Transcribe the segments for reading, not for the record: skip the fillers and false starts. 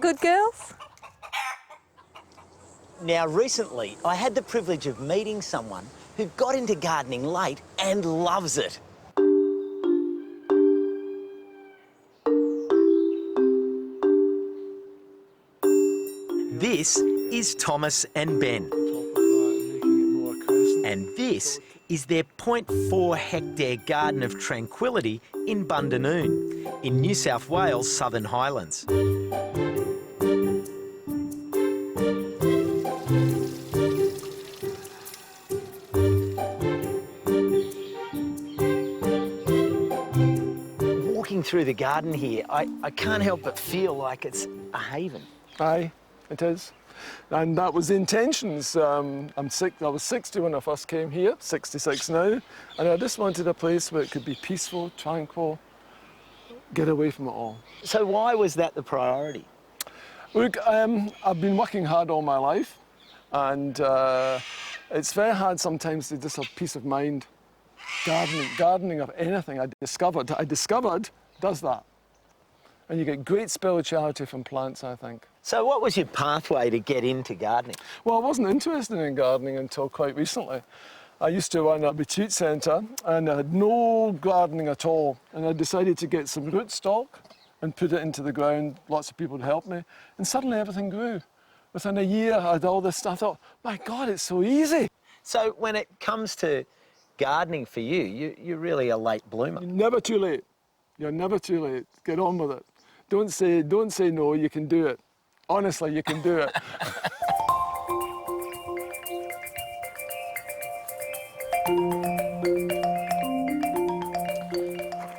that good, girls? Now, recently, I had the privilege of meeting someone who got into gardening late and loves it. This is Thomas and Ben. And this is their 0.4 hectare garden of tranquility in Bundanoon, in New South Wales' Southern Highlands. Walking through the garden here, I can't help but feel like it's a haven. Aye, it is. And that was the intentions. I was 60 when I first came here, 66 now, and I just wanted a place where it could be peaceful, tranquil, get away from it all. So why was that the priority? Look, I've been working hard all my life, and it's very hard sometimes to just have peace of mind. Gardening of anything I discovered does that. And you get great spirituality from plants, I think. So what was your pathway to get into gardening? Well, I wasn't interested in gardening until quite recently. I used to run a retreat centre and I had no gardening at all. And I decided to get some rootstock and put it into the ground. Lots of people would help me. And suddenly everything grew. Within a year, I had all this stuff. I thought, my God, it's so easy. So when it comes to gardening for you, you're really a late bloomer. You're never too late. You're never too late. Get on with it. Don't say no, you can do it. Honestly, you can do it.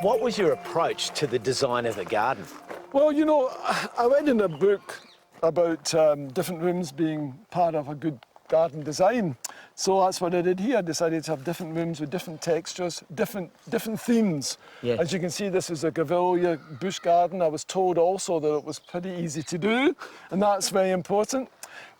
What was your approach to the design of the garden? Well, you know, I read in a book about different rooms being part of a good garden design. So that's what I did here. I decided to have different rooms with different textures, different themes. Yeah. As you can see, this is a Gavilia bush garden. I was told also that it was pretty easy to do, and that's very important.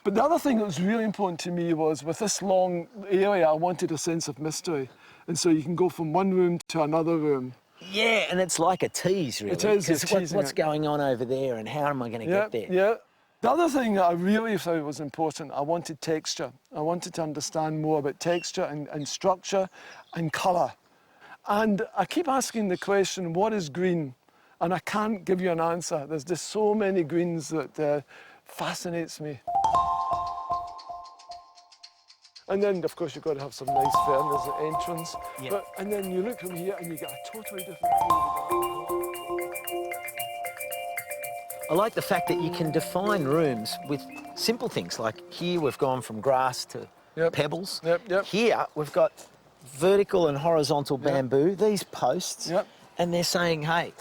But the other thing that was really important to me was with this long area, I wanted a sense of mystery. And so you can go from one room to another room. Yeah, and it's like a tease, really. It is. It's what's going on over there and how am I going to get there? Yeah. The other thing that I really thought was important, I wanted texture. I wanted to understand more about texture and structure and colour. And I keep asking the question, what is green? And I can't give you an answer. There's just so many greens that fascinates me. And then, of course, you've got to have some nice fern as an entrance. Yep. And then you look from here and you get a totally different view. I like the fact that you can define rooms with simple things, like here we've gone from grass to pebbles. Yep. Here we've got vertical and horizontal bamboo, these posts, and they're saying, hey,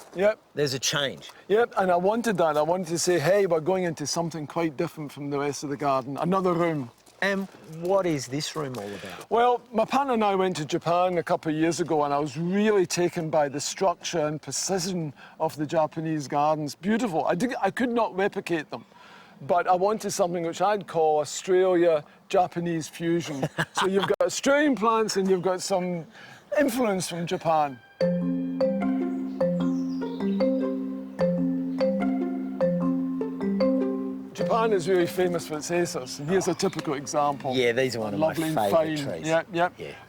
there's a change. Yep, and I wanted that. I wanted to say, hey, we're going into something quite different from the rest of the garden, another room. And what is this room all about? Well, my partner and I went to Japan a couple of years ago and I was really taken by the structure and precision of the Japanese gardens. Beautiful. I could not replicate them, but I wanted something which I'd call Australia-Japanese fusion. So you've got Australian plants and you've got some influence from Japan. Japan is really famous for its acers, and here's a typical example. Yeah, these are one of my favourite trees. Yeah.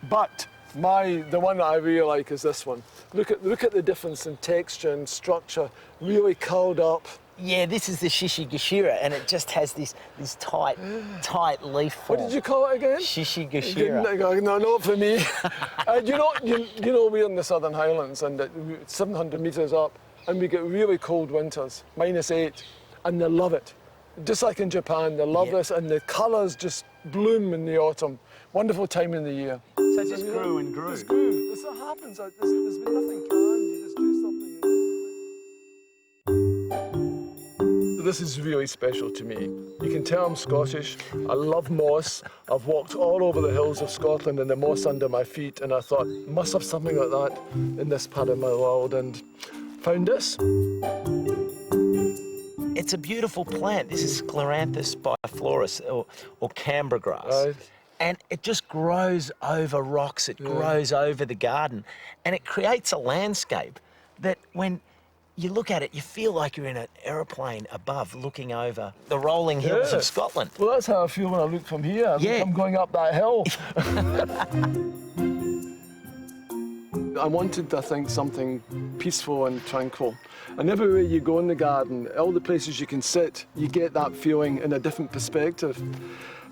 But the one that I really like is this one. Look at the difference in texture and structure, really curled up. Yeah, this is the Shishigashira, and it just has this tight leaf form. What did you call it again? Shishigashira. No, not for me. you know, we're in the Southern Highlands, and 700 metres up, and we get really cold winters, -8, and they love it. Just like in Japan, they love this, and the colours just bloom in the autumn. Wonderful time in the year. So it just grew and grew. Just grew. This happens. There's been nothing planned. You just do something. This is really special to me. You can tell I'm Scottish. I love moss. I've walked all over the hills of Scotland and the moss under my feet, and I thought, must have something like that in this part of my world, and found this. It's a beautiful plant. This is Scleranthus biflorus, or Canberra grass. Right. And it just grows over rocks, it grows over the garden, and it creates a landscape that when you look at it, you feel like you're in an aeroplane above, looking over the rolling hills of Scotland. Well, that's how I feel when I look from here. I think I'm going up that hill. I wanted, I think, something peaceful and tranquil. And everywhere you go in the garden, all the places you can sit, you get that feeling in a different perspective.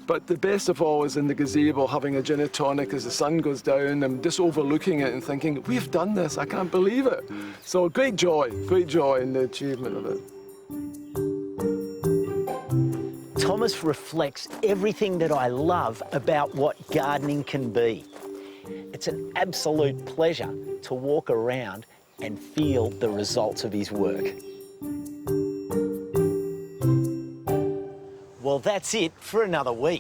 But the best of all is in the gazebo, having a gin and tonic as the sun goes down and just overlooking it and thinking, we've done this, I can't believe it. So great joy in the achievement of it. Thomas reflects everything that I love about what gardening can be. It's an absolute pleasure to walk around and feel the results of his work. Well, that's it for another week.